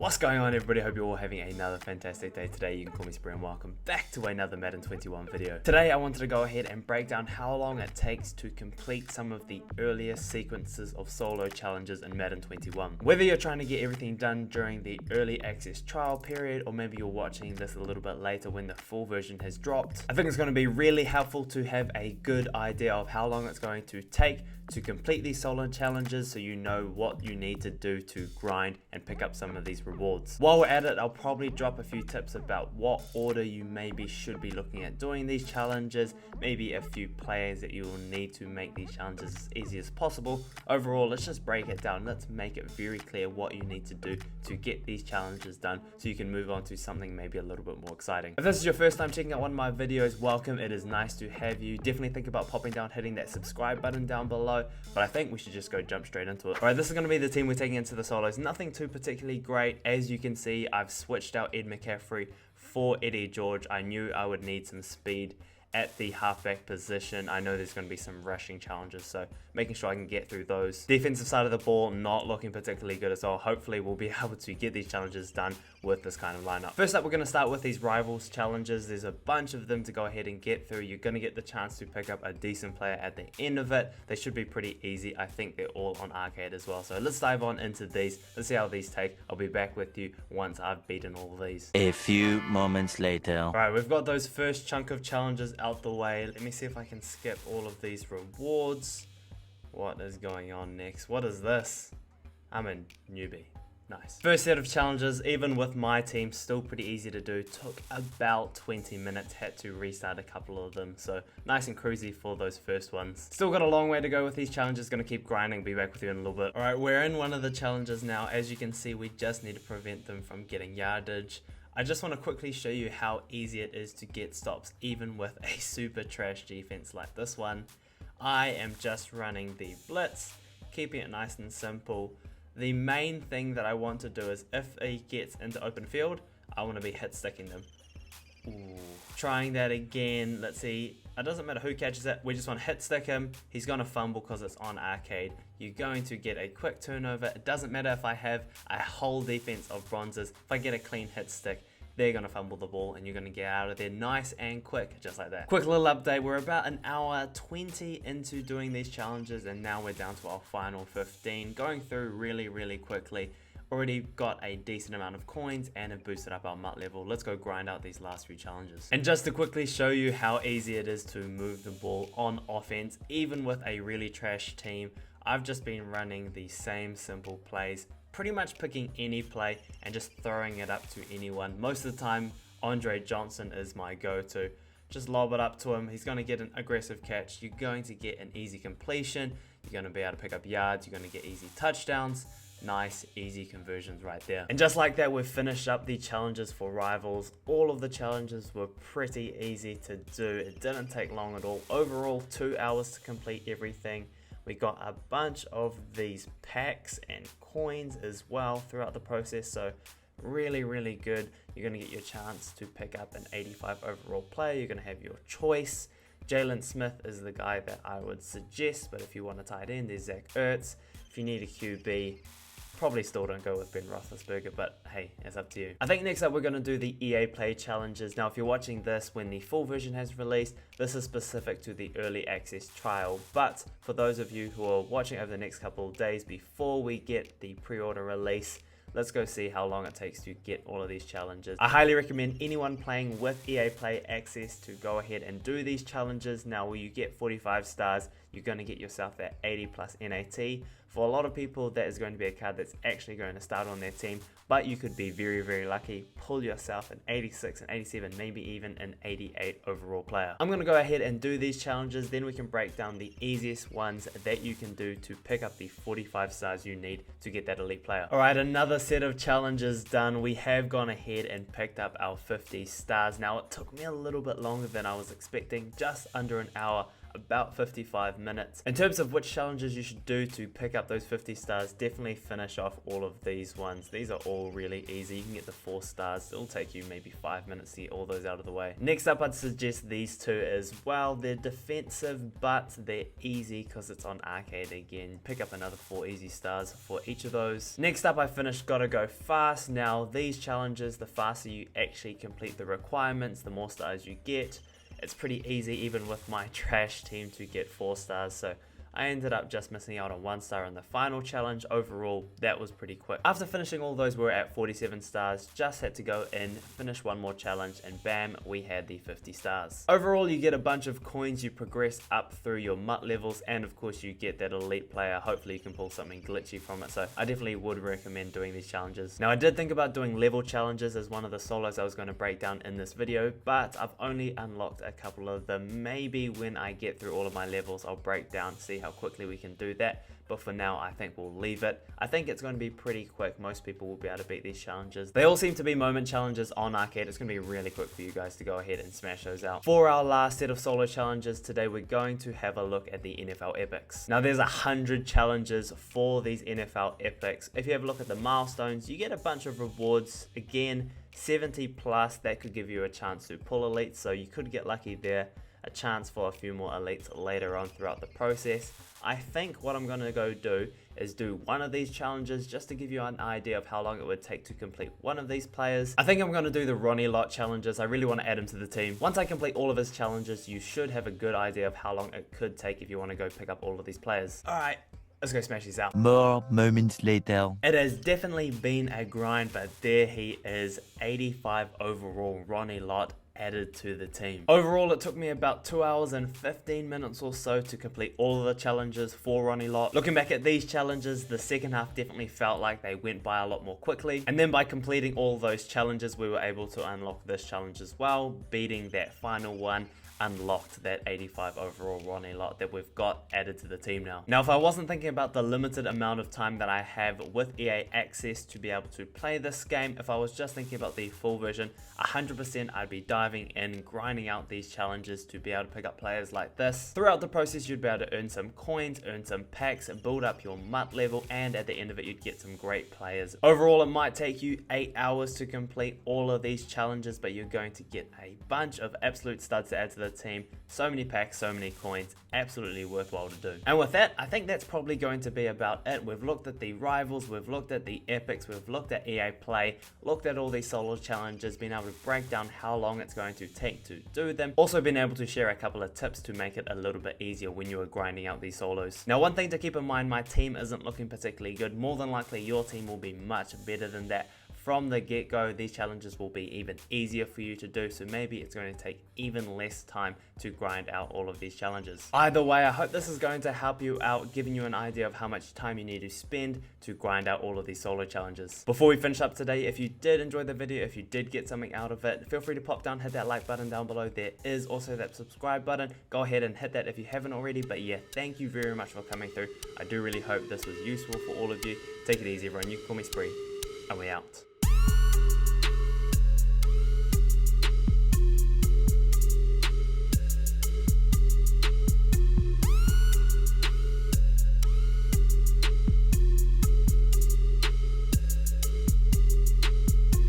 What's going on, everybody? Hope you're all having another fantastic day today. You can call me Spree and welcome back to another Madden 21 video. Today I wanted to go ahead and break down how long it takes to complete some of the earlier sequences of solo challenges in Madden 21. Whether you're trying to get everything done during the early access trial period, or maybe you're watching this a little bit later when the full version has dropped, I think it's going to be really helpful to have a good idea of how long it's going to take to complete these solo challenges, so you know what you need to do to grind and pick up some of these rewards. While we're at it, I'll probably drop a few tips about what order you maybe should be looking at doing these challenges, maybe a few players that you will need to make these challenges as easy as possible. Overall, let's just break it down. Let's make it very clear what you need to do to get these challenges done so you can move on to something maybe a little bit more exciting. If this is your first time checking out one of my videos, welcome. It is nice to have you. Definitely think about popping down, hitting that subscribe button down below, but I think we should just jump straight into it. Alright, this is going to be the team we're taking into the solos. Nothing too particularly great. As you can see, I've switched out Ed McCaffrey for Eddie George. I knew I would need some speed at the halfback position. I know there's going to be some rushing challenges, so making sure I can get through those. Defensive side of the ball not looking particularly good as well. Hopefully we'll be able to get these challenges done with this kind of lineup. First up, we're going to start with these Rivalz challenges. There's a bunch of them to go ahead and get through. You're going to get the chance to pick up a decent player at the end of it. They should be pretty easy. I think they're all on arcade as well. So let's dive on into these. Let's see how these take. I'll be back with you once I've beaten all of these. A few moments later. Alright, we've got those first chunk of challenges out the way. Let me see if I can skip all of these rewards. What is going on next? What is this? I'm a newbie. Nice. First set of challenges, even with my team, still pretty easy to do. Took about 20 minutes, had to restart a couple of them, so nice and cruisy for those first ones. Still got a long way to go with these challenges, gonna keep grinding, be back with you in a little bit. Alright, we're in one of the challenges now. As you can see, we just need to prevent them from getting yardage. I just want to quickly show you how easy it is to get stops, even with a super trash defense like this one. I am just running the blitz, keeping it nice and simple. The main thing that I want to do is if he gets into open field, I want to be hit sticking them. Ooh. Trying that again. Let's see. It doesn't matter who catches it. We just want to hit stick him. He's going to fumble because it's on arcade. You're going to get a quick turnover. It doesn't matter if I have a whole defense of bronzes. If I get a clean hit stick, they're going to fumble the ball and you're going to get out of there nice and quick, just like that. Quick little update. We're about an hour 20 into doing these challenges and now we're down to our final 15. Going through really quickly. Already got a decent amount of coins and have boosted up our MUT level. Let's go grind out these last few challenges. And just to quickly show you how easy it is to move the ball on offense, even with a really trash team, I've just been running the same simple plays, pretty much picking any play and just throwing it up to anyone. Most of the time, Andre Johnson is my go-to. Just lob it up to him. He's going to get an aggressive catch. You're going to get an easy completion. You're going to be able to pick up yards. You're going to get easy touchdowns. Nice, easy conversions right there. And just like that, we've finished up the challenges for Rivalz. All of the challenges were pretty easy to do. It didn't take long at all. Overall, 2 hours to complete everything. We got a bunch of these packs and coins as well throughout the process, so really good. You're going to get your chance to pick up an 85 overall player. You're going to have your choice. Jalen Smith is the guy that I would suggest, but if you want a tight end, there's Zach Ertz. If you need a QB, probably still don't go with Ben Roethlisberger, but hey, it's up to you. I think next up we're going to do the EA Play challenges. Now, if you're watching this when the full version has released, this is specific to the early access trial. But for those of you who are watching over the next couple of days before we get the pre-order release, let's go see how long it takes to get all of these challenges. I highly recommend anyone playing with EA Play access to go ahead and do these challenges. Now, when you get 45 stars, you're going to get yourself that 80 plus NAT. For a lot of people, that is going to be a card that's actually going to start on their team, but you could be very lucky, pull yourself an 86, an 87, maybe even an 88 overall player. I'm going to go ahead and do these challenges, then we can break down the easiest ones that you can do to pick up the 45 stars you need to get that elite player. Alright, another set of challenges done. We have gone ahead and picked up our 50 stars. Now, it took me a little bit longer than I was expecting, just under an hour. about 55 minutes. In terms of which challenges you should do to pick up those 50 stars, definitely finish off all of these ones. These are all really easy. You can get the 4 stars. It'll take you maybe 5 minutes to get all those out of the way. Next up, I'd suggest these two as well. They're defensive, but they're easy because it's on arcade again. Pick up another 4 easy stars for each of those. Next up, I finished Gotta Go Fast. Now, these challenges, the faster you actually complete the requirements, the more stars you get. It's pretty easy even with my trash team to get 4 stars, so I ended up just missing out on 1 star in the final challenge. Overall, that was pretty quick. After finishing all those, we were at 47 stars. Just had to go in, finish one more challenge, and bam, we had the 50 stars. Overall, you get a bunch of coins. You progress up through your MUT levels, and of course, you get that elite player. Hopefully, you can pull something glitchy from it. So I definitely would recommend doing these challenges. Now, I did think about doing level challenges as one of the solos I was going to break down in this video, but I've only unlocked a couple of them. Maybe when I get through all of my levels, I'll break down, see how quickly we can do that, but for now I think we'll leave it. I think it's going to be pretty quick. Most people will be able to beat these challenges. They all seem to be moment challenges on arcade. It's going to be really quick for you guys to go ahead and smash those out. For our last set of solo challenges today, we're going to have a look at the NFL epics. Now there's 100 challenges for these NFL epics. If you have a look at the milestones, you get a bunch of rewards. Again, 70 plus, that could give you a chance to pull elites, so you could get lucky there. A chance for a few more elites later on throughout the process. I think what I'm going to go do is do one of these challenges just to give you an idea of how long it would take to complete one of these players. I think I'm going to do the Ronnie Lott challenges. I really want to add him to the team. Once I complete all of his challenges, you should have a good idea of how long it could take if you want to go pick up all of these players. Alright, let's go smash these out. More moments later. It has definitely been a grind, but there he is, 85 overall, Ronnie Lott added to the team. Overall, it took me about 2 hours and 15 minutes or so to complete all of the challenges for Ronnie Lott. Looking back at these challenges, the second half definitely felt like they went by a lot more quickly. And then by completing all those challenges, we were able to unlock this challenge as well, beating that final one. Unlocked that 85 overall Ronnie Lott that we've got added to the team now. Now, if I wasn't thinking about the limited amount of time that I have with EA access to be able to play this game, if I was just thinking about the full version, 100% I'd be diving in, grinding out these challenges to be able to pick up players like this. Throughout the process, you'd be able to earn some coins, earn some packs, build up your MUT level, and at the end of it, you'd get some great players. Overall, it might take you 8 hours to complete all of these challenges, but you're going to get a bunch of absolute studs to add to the team. So many packs, so many coins, absolutely worthwhile to do. And with that, I think that's probably going to be about it. We've looked at the rivals, we've looked at the epics, we've looked at EA Play, looked at all these solo challenges, been able to break down how long it's going to take to do them. Also been able to share a couple of tips to make it a little bit easier when you are grinding out these solos. Now, one thing to keep in mind, my team isn't looking particularly good. More than likely your team will be much better than that. From the get-go, these challenges will be even easier for you to do, so maybe it's going to take even less time to grind out all of these challenges. Either way, I hope this is going to help you out, giving you an idea of how much time you need to spend to grind out all of these solo challenges. Before we finish up today, if you did enjoy the video, if you did get something out of it, feel free to pop down, hit that like button down below. There is also that subscribe button. Go ahead and hit that if you haven't already, but yeah, thank you very much for coming through. I do really hope this was useful for all of you. Take it easy, everyone. You can call me Spree, and we out.